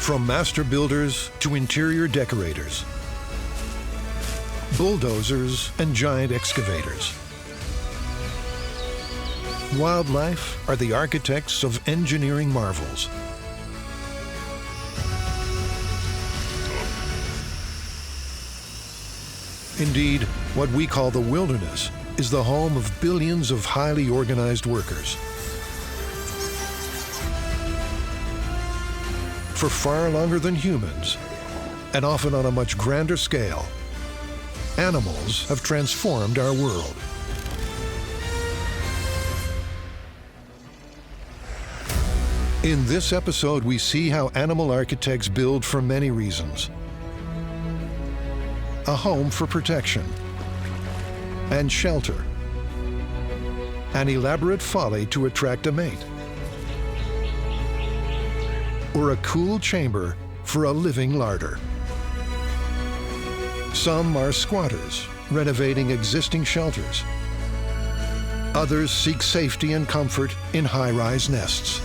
From master builders to interior decorators, bulldozers and giant excavators, wildlife are the architects of engineering marvels. Indeed, what we call the wilderness is the home of billions of highly organized workers. For far longer than humans, and often on a much grander scale, animals have transformed our world. In this episode, we see how animal architects build for many reasons. A home for protection and shelter, an elaborate folly to attract a mate, or a cool chamber for a living larder. Some are squatters, renovating existing shelters. Others seek safety and comfort in high-rise nests.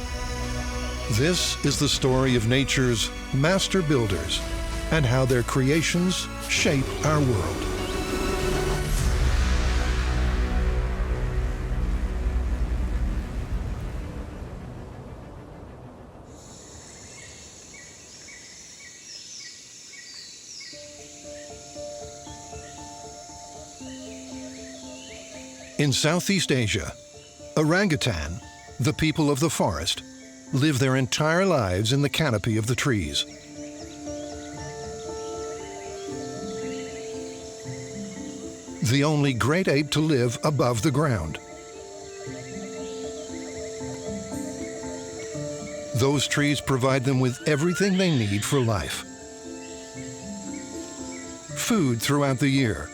This is the story of nature's master builders and how their creations shape our world. In Southeast Asia, orangutan, the people of the forest, live their entire lives in the canopy of the trees. The only great ape to live above the ground. Those trees provide them with everything they need for life. Food throughout the year,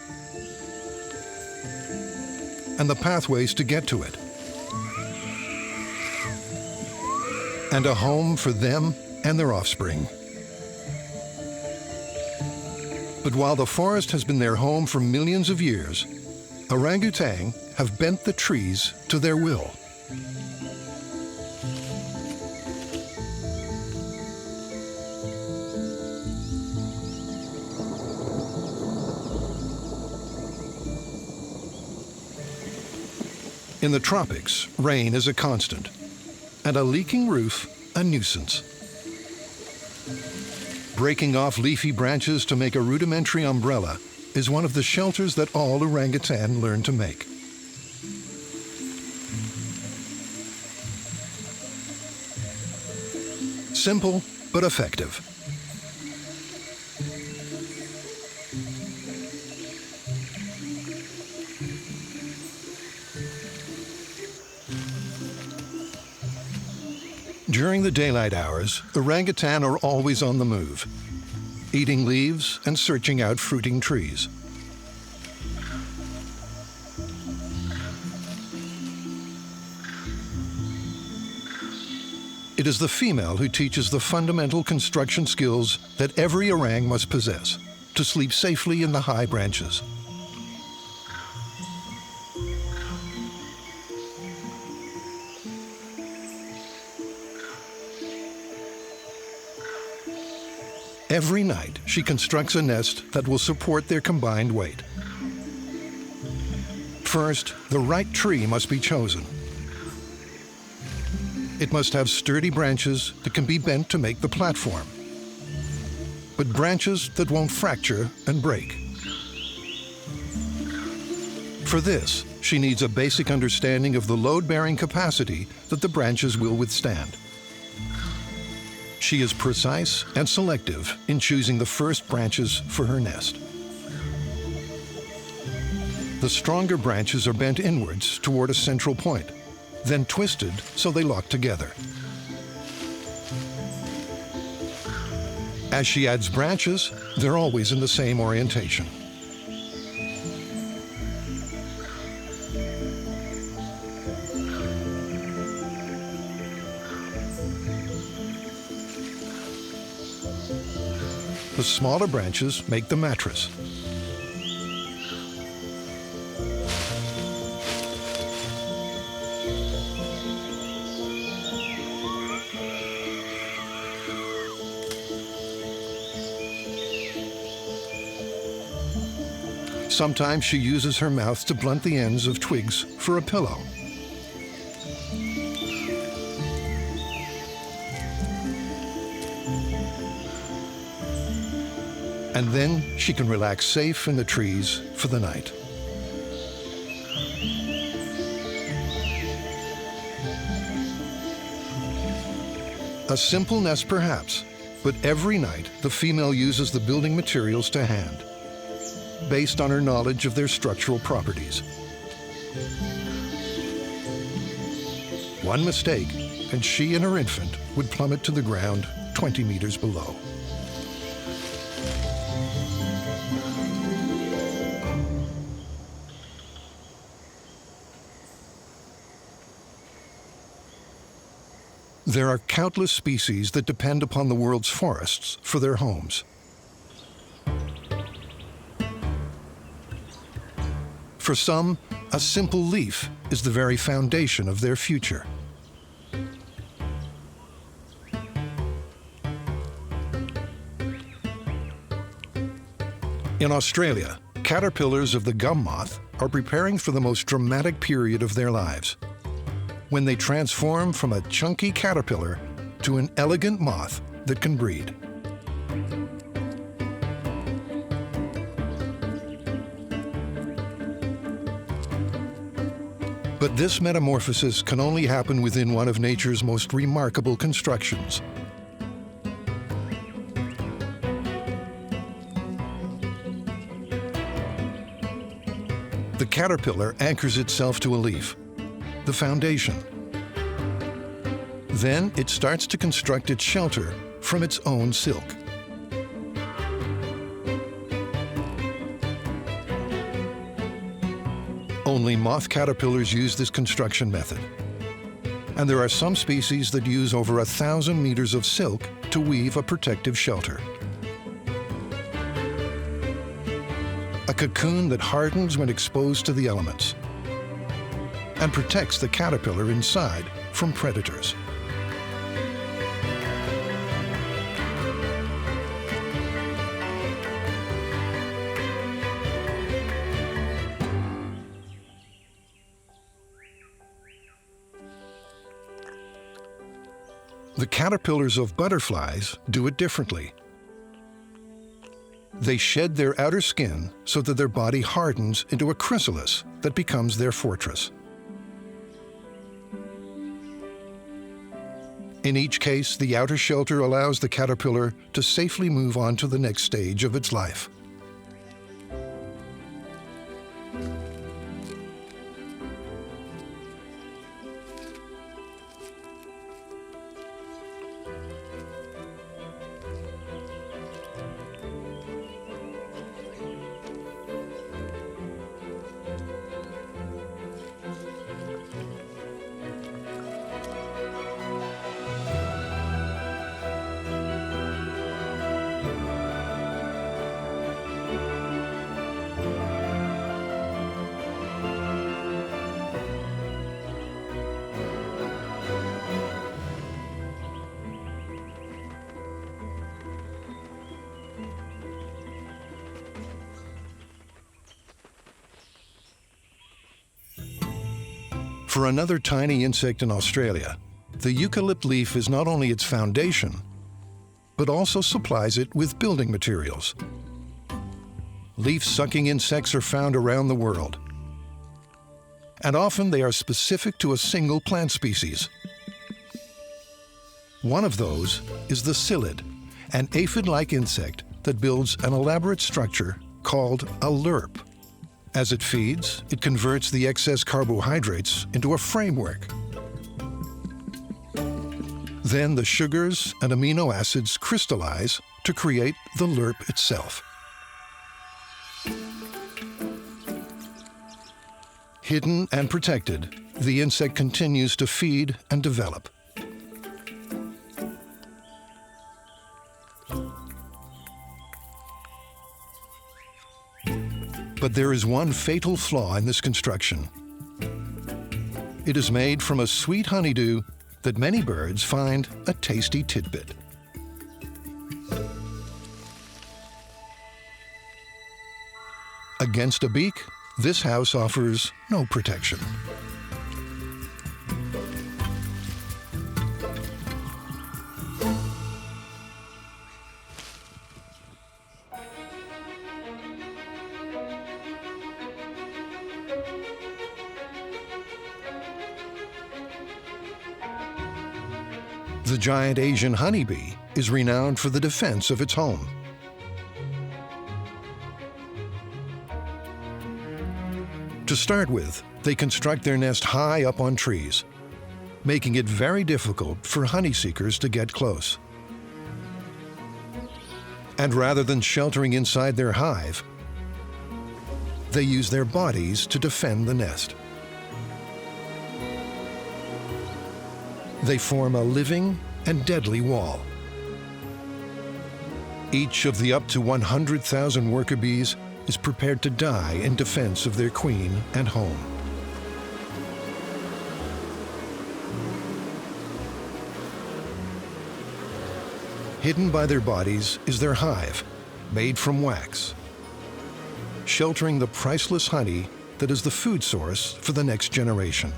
and the pathways to get to it. And a home for them and their offspring. But while the forest has been their home for millions of years, orangutan have bent the trees to their will. In the tropics, rain is a constant, and a leaking roof a nuisance. Breaking off leafy branches to make a rudimentary umbrella is one of the shelters that all orangutan learn to make. Simple but effective. During the daylight hours, orangutan are always on the move, eating leaves and searching out fruiting trees. It is the female who teaches the fundamental construction skills that every orang must possess to sleep safely in the high branches. Every night, she constructs a nest that will support their combined weight. First, the right tree must be chosen. It must have sturdy branches that can be bent to make the platform, but branches that won't fracture and break. For this, she needs a basic understanding of the load-bearing capacity that the branches will withstand. She is precise and selective in choosing the first branches for her nest. The stronger branches are bent inwards toward a central point, then twisted so they lock together. As she adds branches, they're always in the same orientation. The smaller branches make the mattress. Sometimes she uses her mouth to blunt the ends of twigs for a pillow. And then she can relax safe in the trees for the night. A simple nest perhaps, but every night the female uses the building materials to hand, based on her knowledge of their structural properties. One mistake, and she and her infant would plummet to the ground 20 meters below. There are countless species that depend upon the world's forests for their homes. For some, a simple leaf is the very foundation of their future. In Australia, caterpillars of the gum moth are preparing for the most dramatic period of their lives, when they transform from a chunky caterpillar to an elegant moth that can breed. But this metamorphosis can only happen within one of nature's most remarkable constructions. The caterpillar anchors itself to a leaf, the foundation. Then it starts to construct its shelter from its own silk. Only moth caterpillars use this construction method. And there are some species that use over 1,000 meters of silk to weave a protective shelter. A cocoon that hardens when exposed to the elements and protects the caterpillar inside from predators. The caterpillars of butterflies do it differently. They shed their outer skin so that their body hardens into a chrysalis that becomes their fortress. In each case, the outer shelter allows the caterpillar to safely move on to the next stage of its life. For another tiny insect in Australia, the eucalypt leaf is not only its foundation, but also supplies it with building materials. Leaf-sucking insects are found around the world, and often they are specific to a single plant species. One of those is the psyllid, an aphid-like insect that builds an elaborate structure called a lerp. As it feeds, it converts the excess carbohydrates into a framework. Then the sugars and amino acids crystallize to create the lerp itself. Hidden and protected, the insect continues to feed and develop. But there is one fatal flaw in this construction. It is made from a sweet honeydew that many birds find a tasty tidbit. A Against a beak, this house offers no protection. The giant Asian honeybee is renowned for the defense of its home. To start with, they construct their nest high up on trees, making it very difficult for honey seekers to get close. And rather than sheltering inside their hive, they use their bodies to defend the nest. They form a living and deadly wall. Each of the up to 100,000 worker bees is prepared to die in defense of their queen and home. Hidden by their bodies is their hive, made from wax, sheltering the priceless honey that is the food source for the next generation.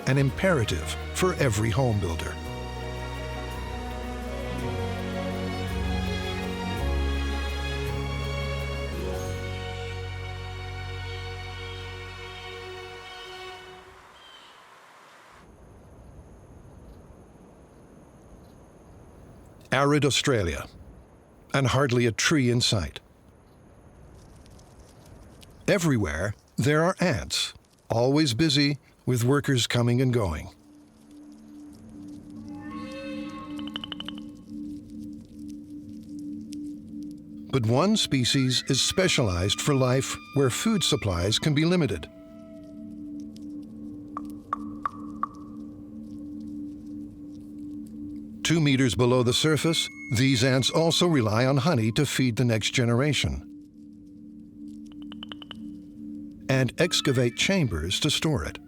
An imperative for every home builder. Arid Australia, and hardly a tree in sight. Everywhere, there are ants, always busy with workers coming and going. But one species is specialized for life where food supplies can be limited. Two meters below the surface, these ants also rely on honey to feed the next generation and excavate chambers to store it.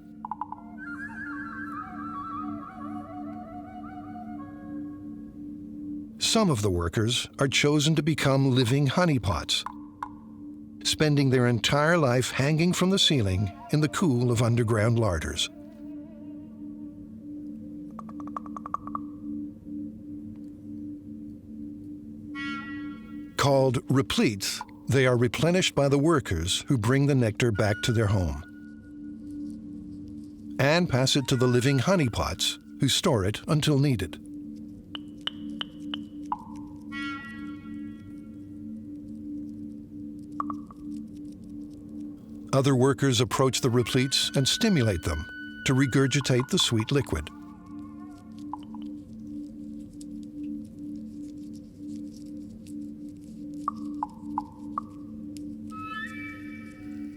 Some of the workers are chosen to become living honeypots, spending their entire life hanging from the ceiling in the cool of underground larders. Called repletes, they are replenished by the workers who bring the nectar back to their home and pass it to the living honeypots who store it until needed. Other workers approach the repletes and stimulate them to regurgitate the sweet liquid.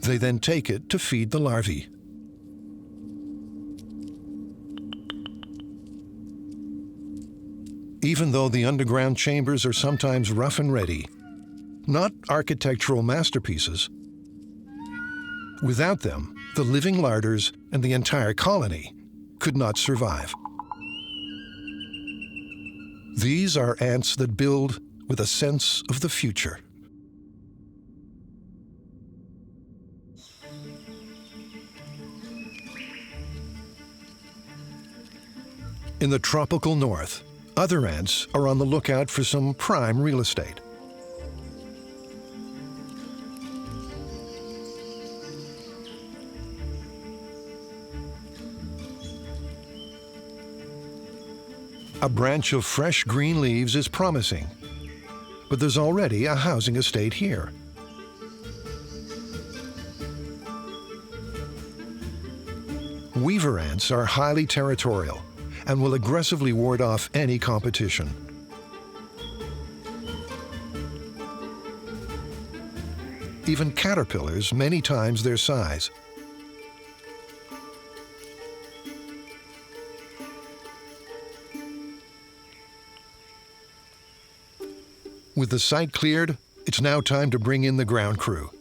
They then take it to feed the larvae. Even though the underground chambers are sometimes rough and ready, not architectural masterpieces, without them, the living larders and the entire colony could not survive. These are ants that build with a sense of the future. In the tropical north, other ants are on the lookout for some prime real estate. A branch of fresh green leaves is promising, but there's already a housing estate here. Weaver ants are highly territorial and will aggressively ward off any competition. Even caterpillars many times their size. With the site cleared, it's now time to bring in the ground crew.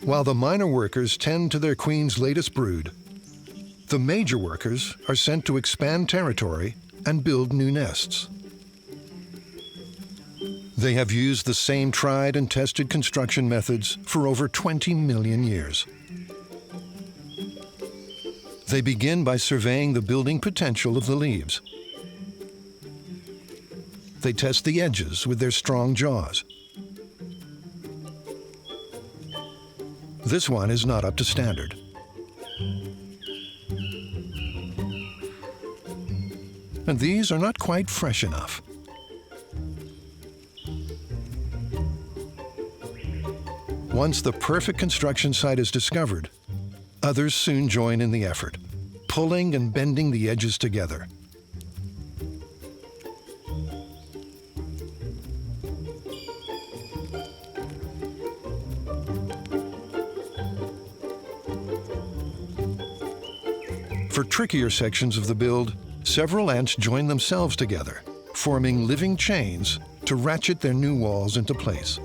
While the minor workers tend to their queen's latest brood, the major workers are sent to expand territory and build new nests. They have used the same tried and tested construction methods for over 20 million years. They begin by surveying the building potential of the leaves. They test the edges with their strong jaws. This one is not up to standard. And these are not quite fresh enough. Once the perfect construction site is discovered, others soon join in the effort, pulling and bending the edges together. For trickier sections of the build, several ants join themselves together, forming living chains to ratchet their new walls into place.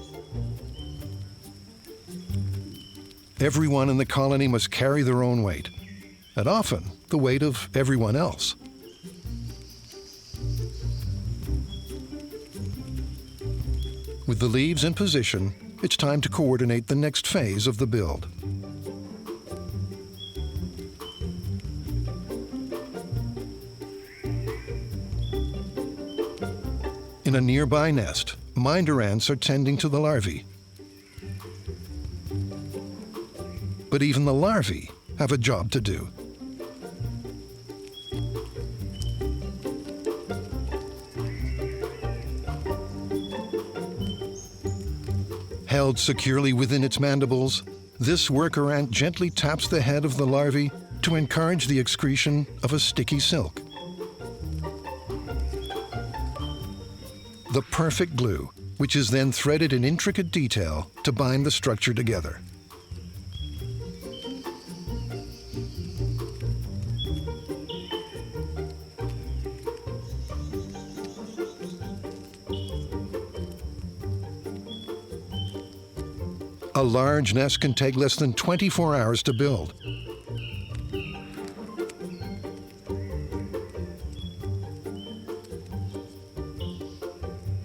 Everyone in the colony must carry their own weight, and often the weight of everyone else. With the leaves in position, it's time to coordinate the next phase of the build. In a nearby nest, minder ants are tending to the larvae. But even the larvae have a job to do. Held securely within its mandibles, this worker ant gently taps the head of the larvae to encourage the excretion of a sticky silk. The perfect glue, which is then threaded in intricate detail to bind the structure together. A large nest can take less than 24 hours to build.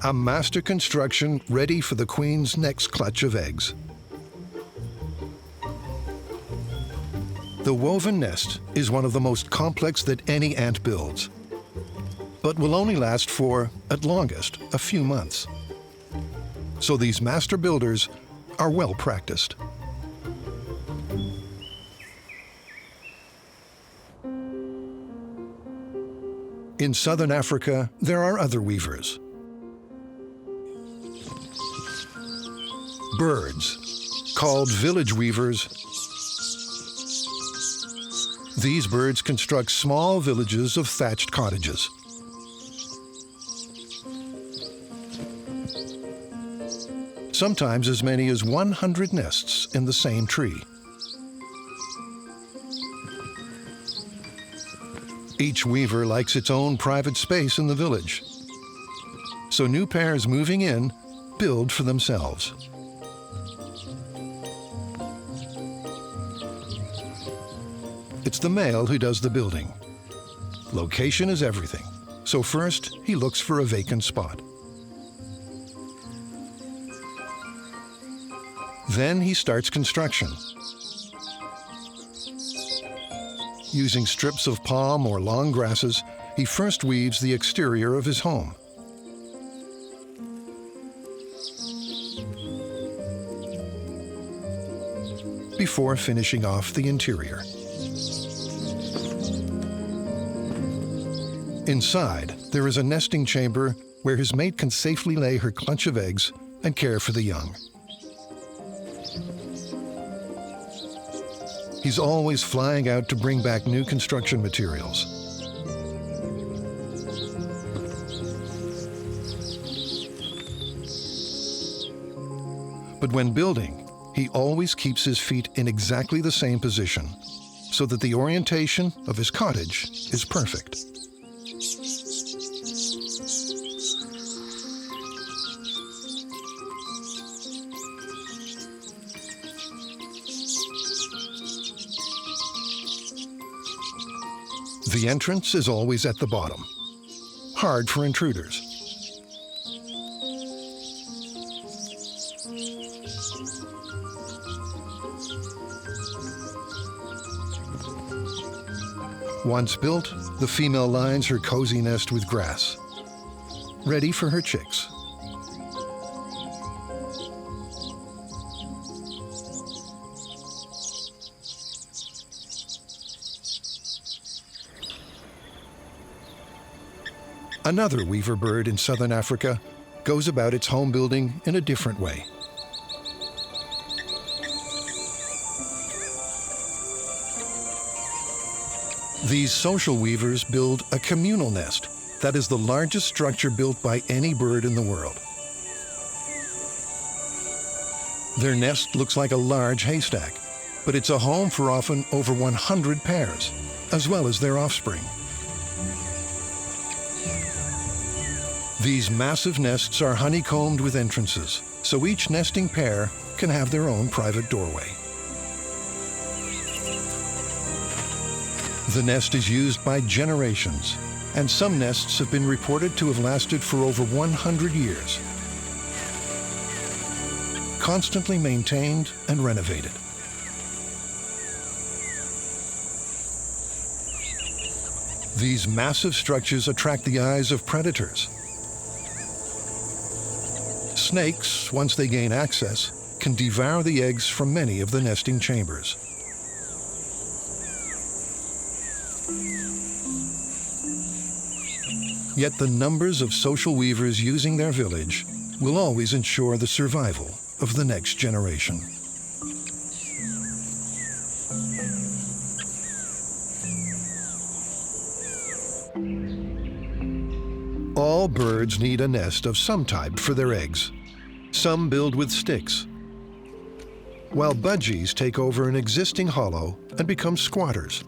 A master construction ready for the queen's next clutch of eggs. The woven nest is one of the most complex that any ant builds, but will only last for, at longest, a few months. So these master builders are well practiced. In southern Africa, there are other weavers. Birds, called village weavers. These birds construct small villages of thatched cottages. Sometimes as many as 100 nests in the same tree. Each weaver likes its own private space in the village, so new pairs moving in build for themselves. It's the male who does the building. Location is everything, so first he looks for a vacant spot. Then he starts construction. Using strips of palm or long grasses, he first weaves the exterior of his home. Before finishing off the interior. Inside, there is a nesting chamber where his mate can safely lay her clutch of eggs and care for the young. He's always flying out to bring back new construction materials. But when building, he always keeps his feet in exactly the same position, so that the orientation of his cottage is perfect. The entrance is always at the bottom, hard for intruders. Once built, the female lines her cozy nest with grass, ready for her chicks. Another weaver bird in southern Africa goes about its home building in a different way. These social weavers build a communal nest that is the largest structure built by any bird in the world. Their nest looks like a large haystack, but it's a home for often over 100 pairs, as well as their offspring. These massive nests are honeycombed with entrances, so each nesting pair can have their own private doorway. The nest is used by generations, and some nests have been reported to have lasted for over 100 years, constantly maintained and renovated. These massive structures attract the eyes of predators. Snakes, once they gain access, can devour the eggs from many of the nesting chambers. Yet the numbers of social weavers using their village will always ensure the survival of the next generation. All birds need a nest of some type for their eggs. Some build with sticks, while budgies take over an existing hollow and become squatters.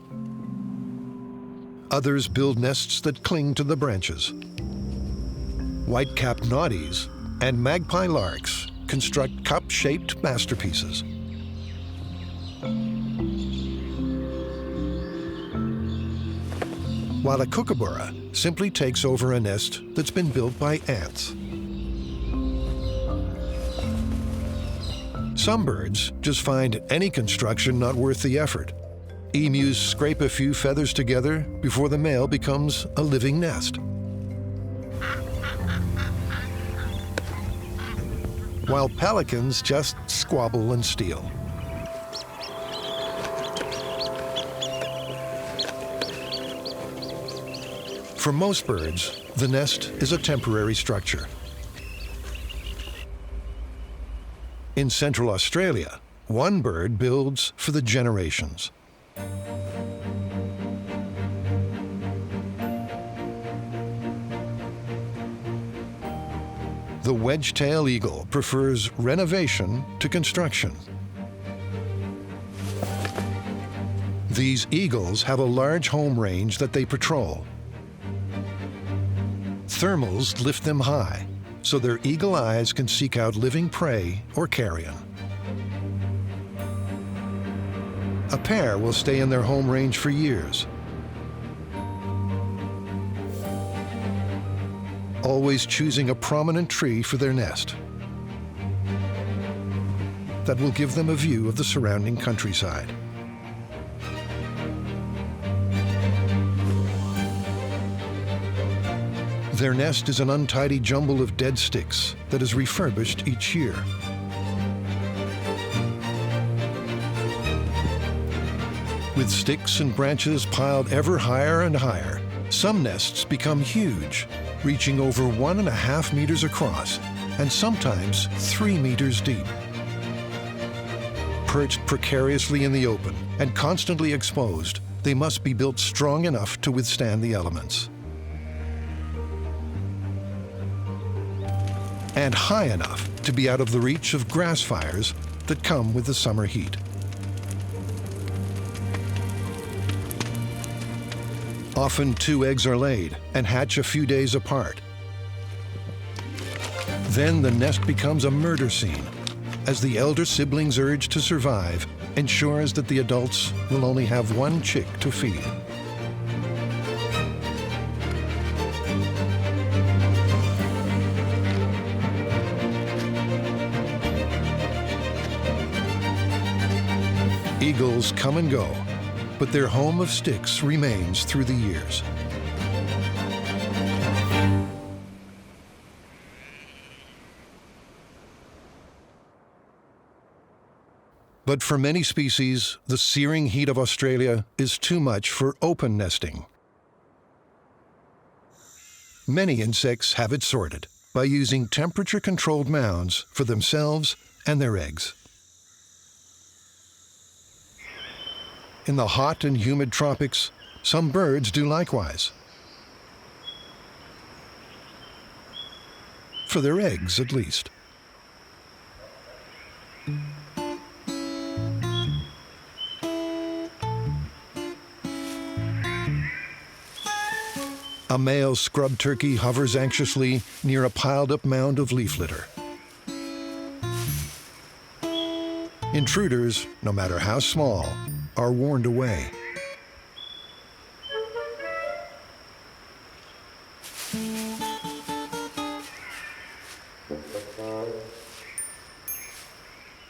Others build nests that cling to the branches. White-capped noddies and magpie larks construct cup-shaped masterpieces. While a kookaburra simply takes over a nest that's been built by ants. Some birds just find any construction not worth the effort. Emus scrape a few feathers together before the male becomes a living nest. While pelicans just squabble and steal. For most birds, the nest is a temporary structure. In Central Australia, one bird builds for the generations. The wedge-tail eagle prefers renovation to construction. These eagles have a large home range that they patrol. Thermals lift them high, so their eagle eyes can seek out living prey or carrion. A pair will stay in their home range for years, always choosing a prominent tree for their nest that will give them a view of the surrounding countryside. Their nest is an untidy jumble of dead sticks that is refurbished each year. With sticks and branches piled ever higher and higher, some nests become huge, reaching over 1.5 meters across and sometimes 3 meters deep. Perched precariously in the open and constantly exposed, they must be built strong enough to withstand the elements. And high enough to be out of the reach of grass fires that come with the summer heat. Often 2 eggs are laid and hatch a few days apart. Then the nest becomes a murder scene, as the elder siblings' urge to survive ensures that the adults will only have 1 chick to feed. Eagles come and go, but their home of sticks remains through the years. But for many species, the searing heat of Australia is too much for open nesting. Many insects have it sorted by using temperature-controlled mounds for themselves and their eggs. In the hot and humid tropics, some birds do likewise. For their eggs, at least. A male scrub turkey hovers anxiously near a piled-up mound of leaf litter. Intruders, no matter how small, are warned away.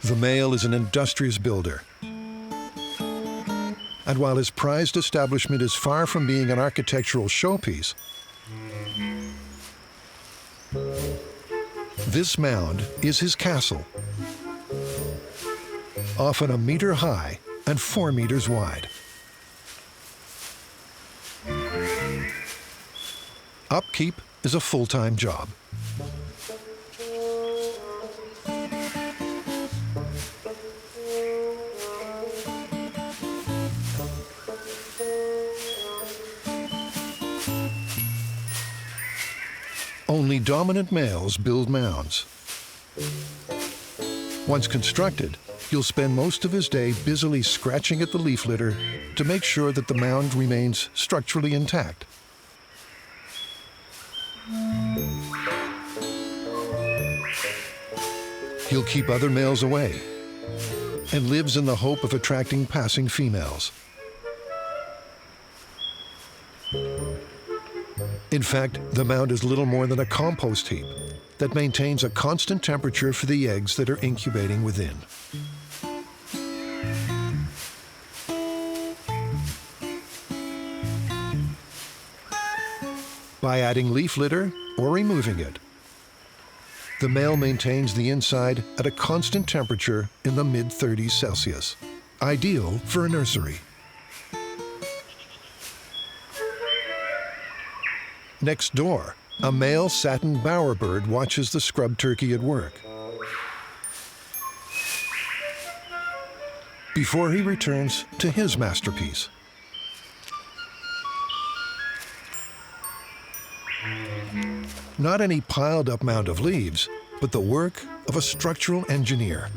The male is an industrious builder. And while his prized establishment is far from being an architectural showpiece, this mound is his castle, often 1 meter high and 4 meters wide. Upkeep is a full-time job. Only dominant males build mounds. Once constructed, he'll spend most of his day busily scratching at the leaf litter to make sure that the mound remains structurally intact. He'll keep other males away and lives in the hope of attracting passing females. In fact, the mound is little more than a compost heap that maintains a constant temperature for the eggs that are incubating within. By adding leaf litter or removing it, the male maintains the inside at a constant temperature in the mid-30s Celsius, ideal for a nursery. Next door, a male satin bowerbird watches the scrub turkey at work. Before he returns to his masterpiece. Not any piled-up mound of leaves, but the work of a structural engineer.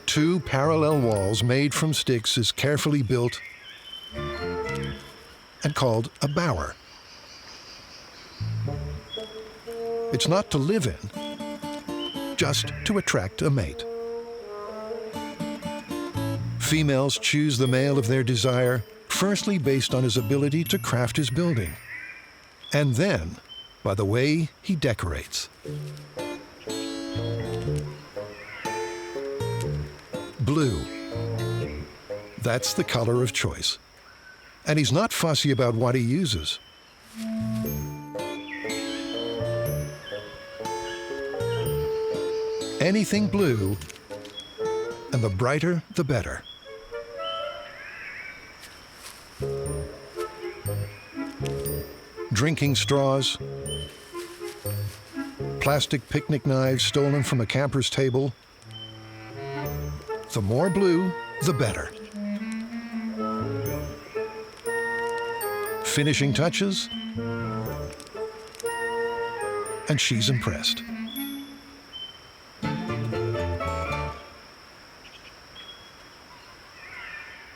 2 parallel walls made from sticks is carefully built and called a bower. It's not to live in, just to attract a mate. Females choose the male of their desire, firstly based on his ability to craft his building, and then by the way he decorates. Blue. That's the color of choice. And he's not fussy about what he uses. Anything blue, and the brighter, the better. Drinking straws, plastic picnic knives stolen from a camper's table. The more blue, the better. Finishing touches, and she's impressed.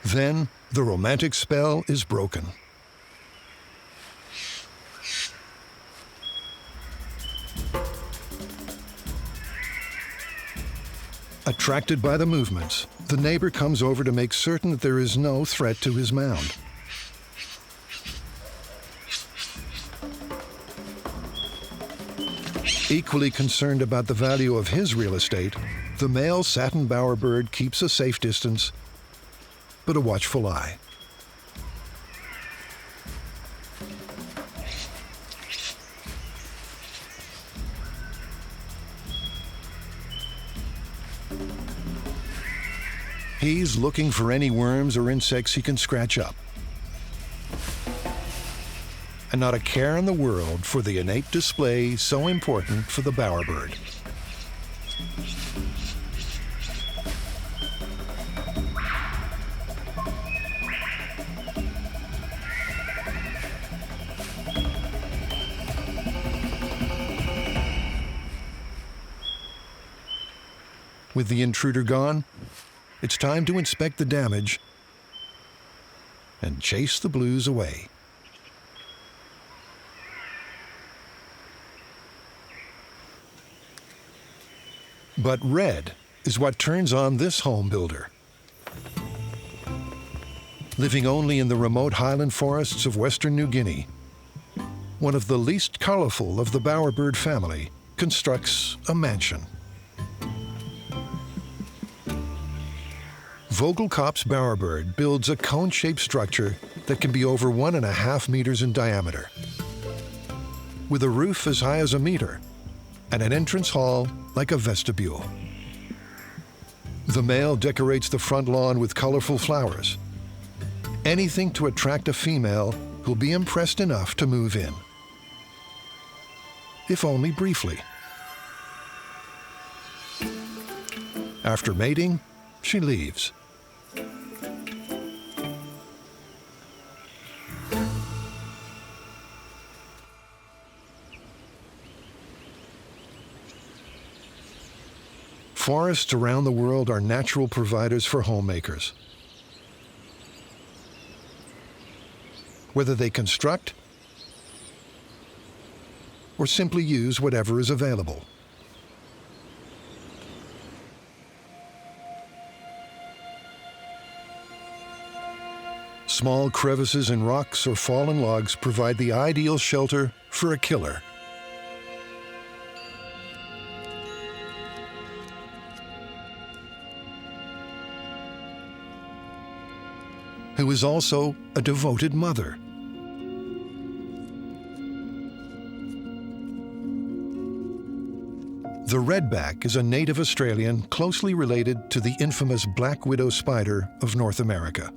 Then the romantic spell is broken. Attracted by the movements, the neighbor comes over to make certain that there is no threat to his mound. Equally concerned about the value of his real estate, The male satin bowerbird keeps a safe distance, but a watchful eye. He's looking for any worms or insects he can scratch up. And not a care in the world for the innate display so important for the bowerbird. With the intruder gone, it's time to inspect the damage and chase the blues away. But red is what turns on this home builder. Living only in the remote highland forests of western New Guinea, one of the least colorful of the bowerbird family constructs a mansion. Vogelkopf's bowerbird builds a cone-shaped structure that can be over 1.5 meters in diameter, with a roof as high as 1 meter and an entrance hall like a vestibule. The male decorates the front lawn with colorful flowers, anything to attract a female who'll be impressed enough to move in, if only briefly. After mating, she leaves. Forests around the world are natural providers for homemakers. Whether they construct or simply use whatever is available. Small crevices in rocks or fallen logs provide the ideal shelter for a killer. Who is also a devoted mother. The redback is a native Australian closely related to the infamous black widow spider of North America.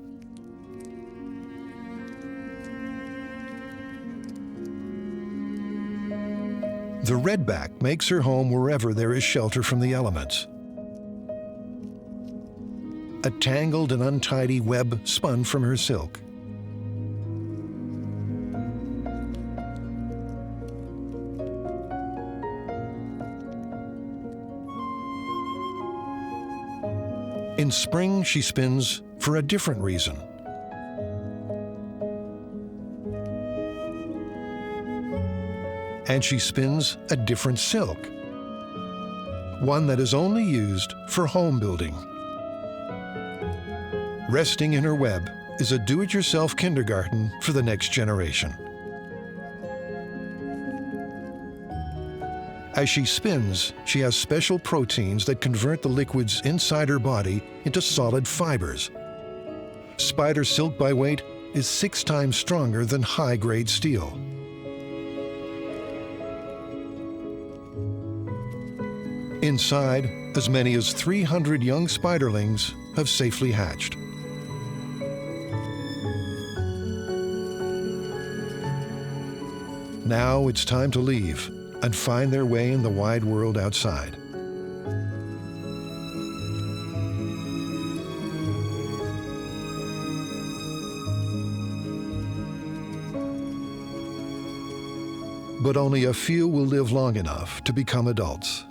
The redback makes her home wherever there is shelter from the elements. A tangled and untidy web spun from her silk. In spring, she spins for a different reason. And she spins a different silk, one that is only used for home building. Resting in her web is a do-it-yourself kindergarten for the next generation. As she spins, she has special proteins that convert the liquids inside her body into solid fibers. Spider silk by weight is 6 times stronger than high-grade steel. Inside, as many as 300 young spiderlings have safely hatched. Now it's time to leave and find their way in the wide world outside. But only a few will live long enough to become adults.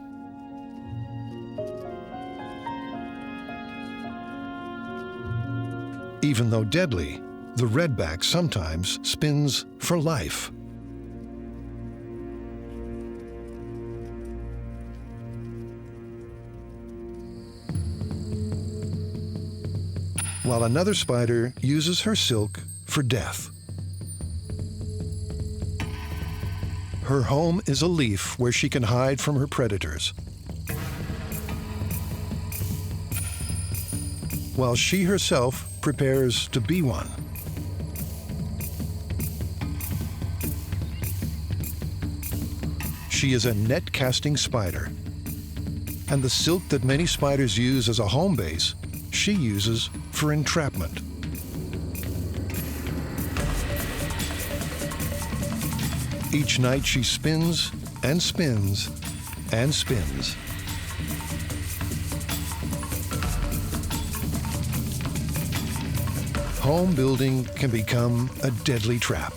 Even though deadly, the redback sometimes spins for life. While another spider uses her silk for death. Her home is a leaf where she can hide from her predators. while she herself prepares to be one. She is a net-casting spider, and the silk that many spiders use as a home base, she uses for entrapment. Each night she spins and spins and spins. Home building can become a deadly trap.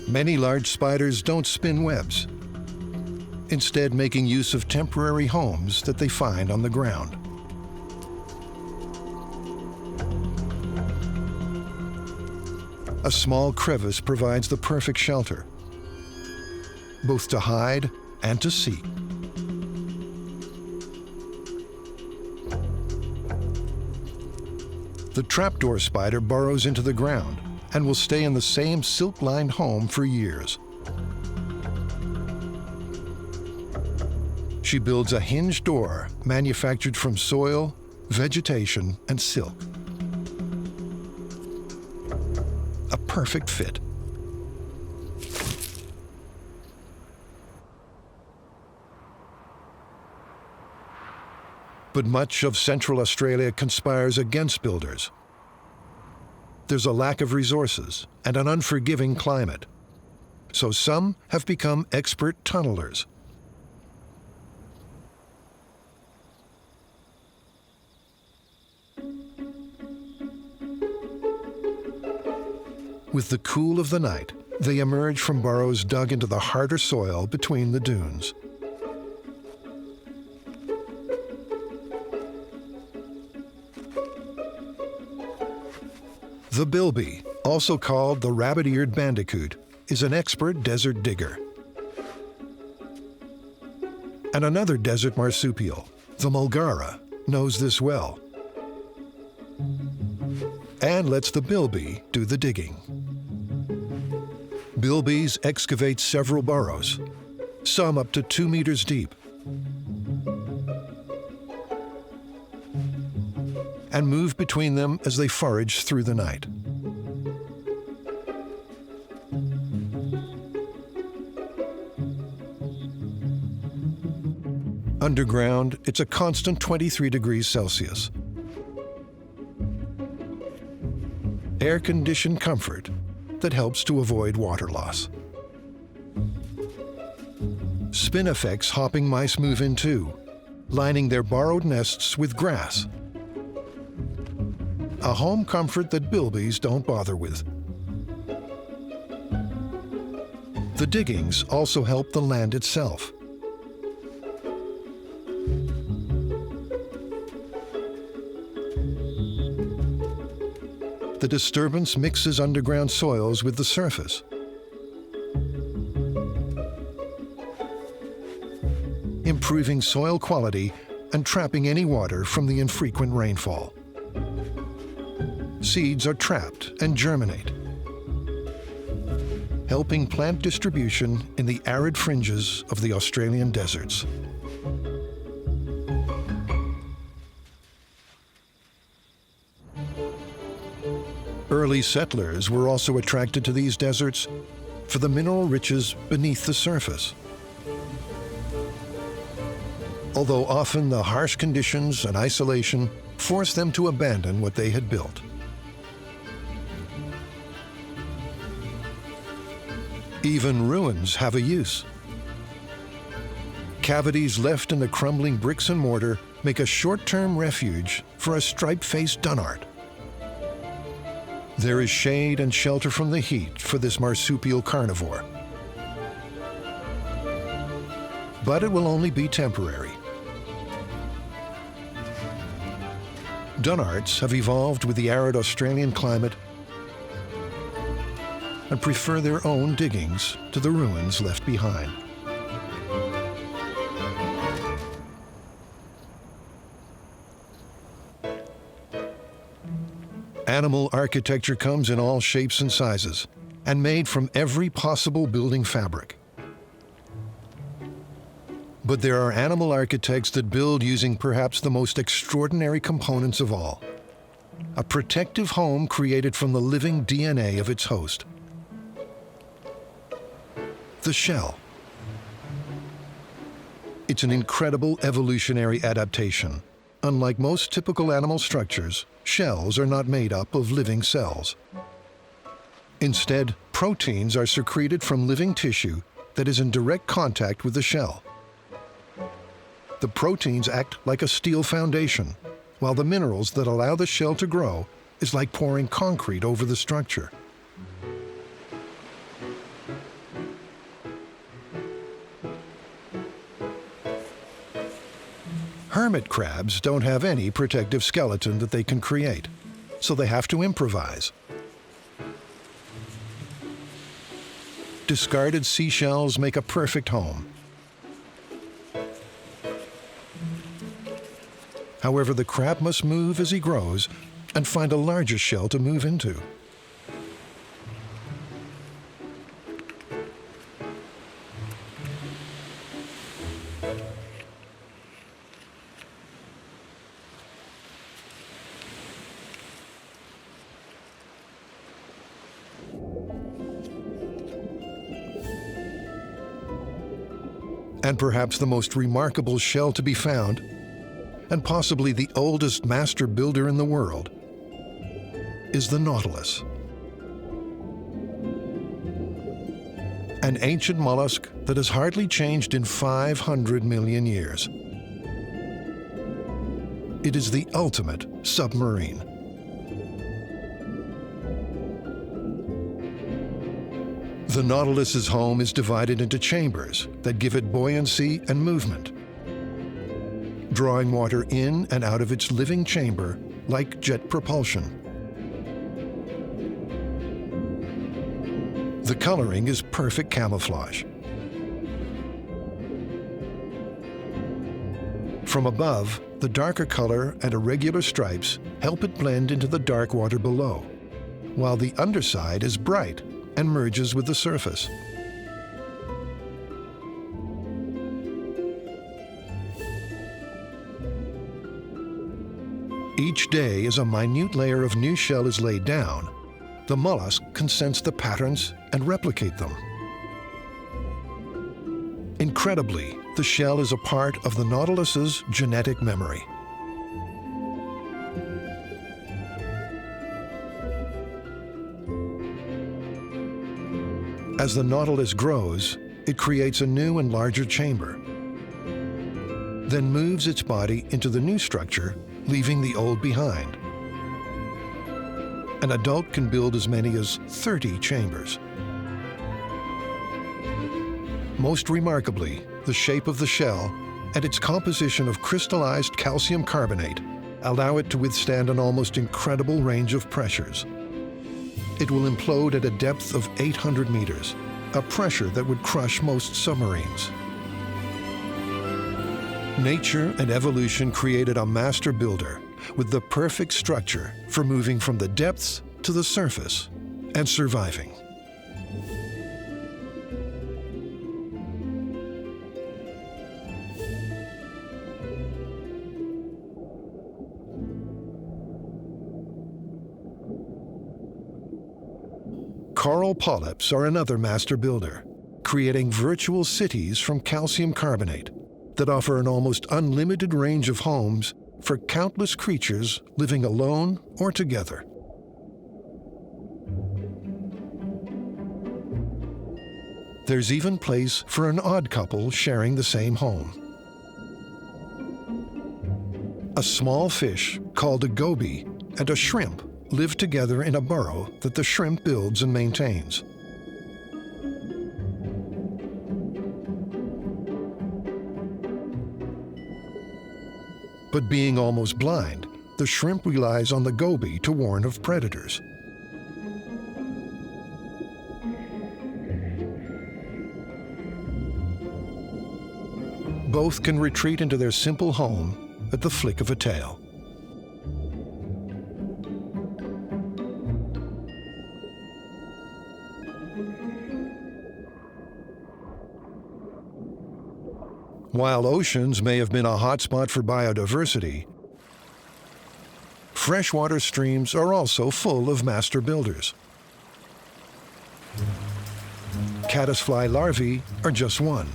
Many large spiders don't spin webs, instead making use of temporary homes that they find on the ground. A small crevice provides the perfect shelter, both to hide and to seek. The trapdoor spider burrows into the ground and will stay in the same silk-lined home for years. She builds a hinged door manufactured from soil, vegetation, and silk. A perfect fit. But much of Central Australia conspires against builders. There's a lack of resources and an unforgiving climate, so some have become expert tunnelers. With the cool of the night, they emerge from burrows dug into the harder soil between the dunes. The bilby, also called the rabbit-eared bandicoot, is an expert desert digger. And another desert marsupial, the mulgara, knows this well and lets the bilby do the digging. Bilbies excavate several burrows, some up to 2 meters deep, and move between them as they forage through the night. Underground, it's a constant 23 degrees Celsius. Air-conditioned comfort that helps to avoid water loss. Spinifex hopping mice move in too, lining their burrowed nests with grass. A home comfort that bilbies don't bother with. The diggings also help the land itself. The disturbance mixes underground soils with the surface. Improving soil quality and trapping any water from the infrequent rainfall. Seeds are trapped and germinate, helping plant distribution in the arid fringes of the Australian deserts. Early settlers were also attracted to these deserts for the mineral riches beneath the surface. Although often the harsh conditions and isolation forced them to abandon what they had built. Even ruins have a use. Cavities left in the crumbling bricks and mortar make a short-term refuge for a stripe-faced dunnart. There is shade and shelter from the heat for this marsupial carnivore. But it will only be temporary. Dunarts have evolved with the arid Australian climate and prefer their own diggings to the ruins left behind. Animal architecture comes in all shapes and sizes and made from every possible building fabric. But there are animal architects that build using perhaps the most extraordinary components of all: a protective home created from the living DNA of its host. The shell. It's an incredible evolutionary adaptation. Unlike most typical animal structures, shells are not made up of living cells. Instead, proteins are secreted from living tissue that is in direct contact with the shell. The proteins act like a steel foundation, while the minerals that allow the shell to grow is like pouring concrete over the structure. Hermit crabs don't have any protective skeleton that they can create, so they have to improvise. Discarded seashells make a perfect home. However, the crab must move as he grows and find a larger shell to move into. And perhaps the most remarkable shell to be found, and possibly the oldest master builder in the world, is the Nautilus. An ancient mollusk that has hardly changed in 500 million years. It is the ultimate submarine. The Nautilus's home is divided into chambers that give it buoyancy and movement, drawing water in and out of its living chamber like jet propulsion. The coloring is perfect camouflage. From above, the darker color and irregular stripes help it blend into the dark water below, while the underside is bright and merges with the surface. Each day, as a minute layer of new shell is laid down, the mollusk can sense the patterns and replicate them. Incredibly, the shell is a part of the Nautilus's genetic memory. As the Nautilus grows, it creates a new and larger chamber, then moves its body into the new structure, leaving the old behind. An adult can build as many as 30 chambers. Most remarkably, the shape of the shell and its composition of crystallized calcium carbonate allow it to withstand an almost incredible range of pressures. It will implode at a depth of 800 meters, a pressure that would crush most submarines. Nature and evolution created a master builder with the perfect structure for moving from the depths to the surface and surviving. Coral polyps are another master builder, creating virtual cities from calcium carbonate that offer an almost unlimited range of homes for countless creatures living alone or together. There's even place for an odd couple sharing the same home. A small fish called a goby and a shrimp live together in a burrow that the shrimp builds and maintains. But being almost blind, the shrimp relies on the goby to warn of predators. Both can retreat into their simple home at the flick of a tail. While oceans may have been a hotspot for biodiversity, freshwater streams are also full of master builders. Caddisfly larvae are just one.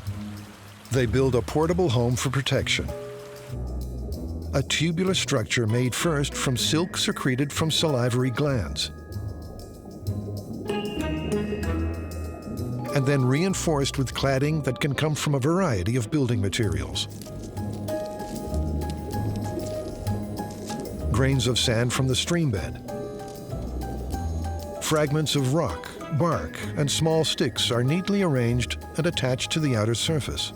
They build a portable home for protection. A tubular structure made first from silk secreted from salivary glands, and then reinforced with cladding that can come from a variety of building materials. Grains of sand from the streambed, fragments of rock, bark, and small sticks are neatly arranged and attached to the outer surface.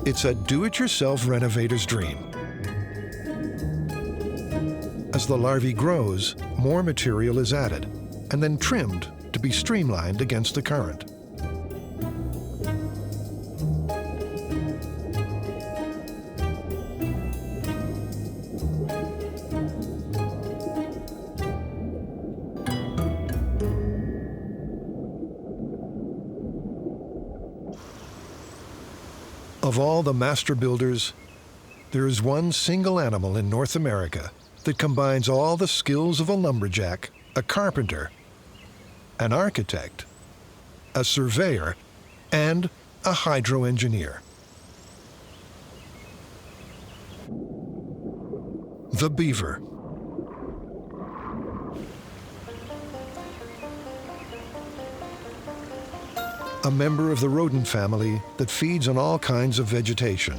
It's a do-it-yourself renovator's dream. As the larvae grows, more material is added and then trimmed to be streamlined against the current. Of all the master builders, there is one single animal in North America that combines all the skills of a lumberjack, a carpenter, an architect, a surveyor, and a hydro-engineer. The beaver. A member of the rodent family that feeds on all kinds of vegetation,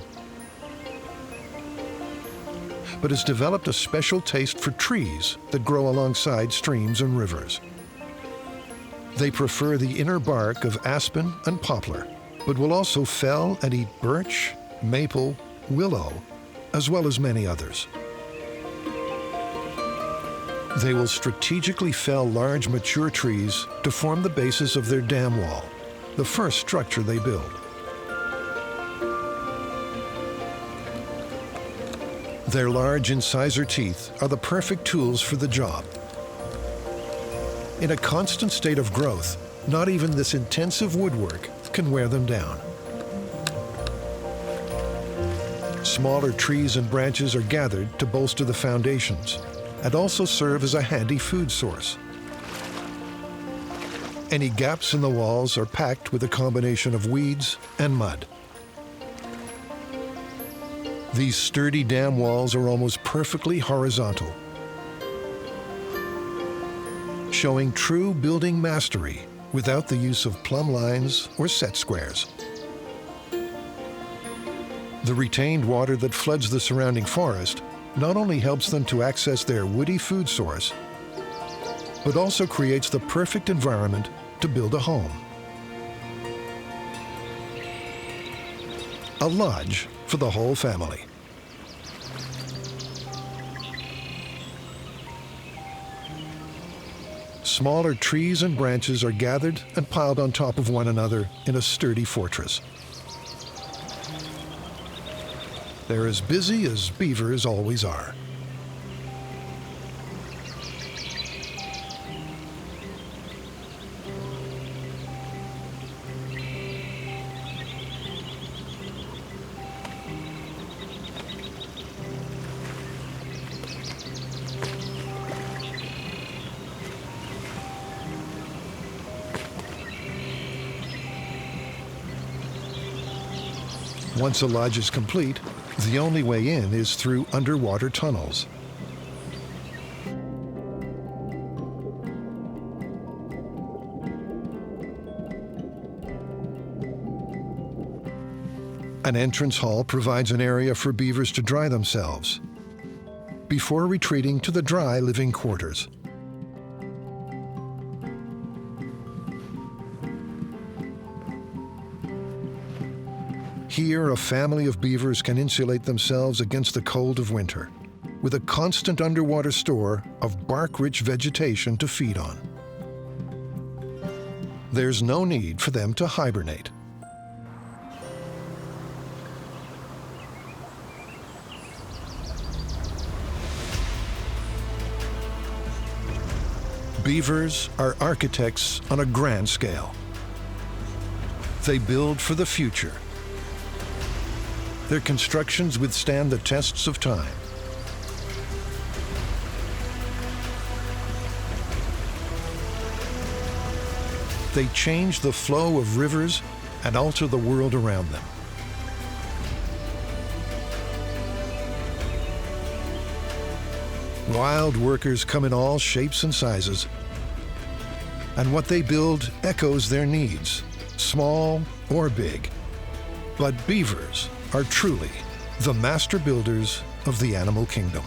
but has developed a special taste for trees that grow alongside streams and rivers. They prefer the inner bark of aspen and poplar, but will also fell and eat birch, maple, willow, as well as many others. They will strategically fell large mature trees to form the basis of their dam wall, the first structure they build. Their large incisor teeth are the perfect tools for the job. In a constant state of growth, not even this intensive woodwork can wear them down. Smaller trees and branches are gathered to bolster the foundations and also serve as a handy food source. Any gaps in the walls are packed with a combination of weeds and mud. These sturdy dam walls are almost perfectly horizontal, showing true building mastery without the use of plumb lines or set squares. The retained water that floods the surrounding forest not only helps them to access their woody food source, but also creates the perfect environment to build a home. A lodge for the whole family. Smaller trees and branches are gathered and piled on top of one another in a sturdy fortress. They're as busy as beavers always are. Once a lodge is complete, the only way in is through underwater tunnels. An entrance hall provides an area for beavers to dry themselves. before retreating to the dry living quarters. Here, a family of beavers can insulate themselves against the cold of winter, with a constant underwater store of bark-rich vegetation to feed on. There's no need for them to hibernate. Beavers are architects on a grand scale. They build for the future. Their constructions withstand the tests of time. They change the flow of rivers and alter the world around them. Wild workers come in all shapes and sizes, and what they build echoes their needs, small or big. But beavers are truly the master builders of the animal kingdom.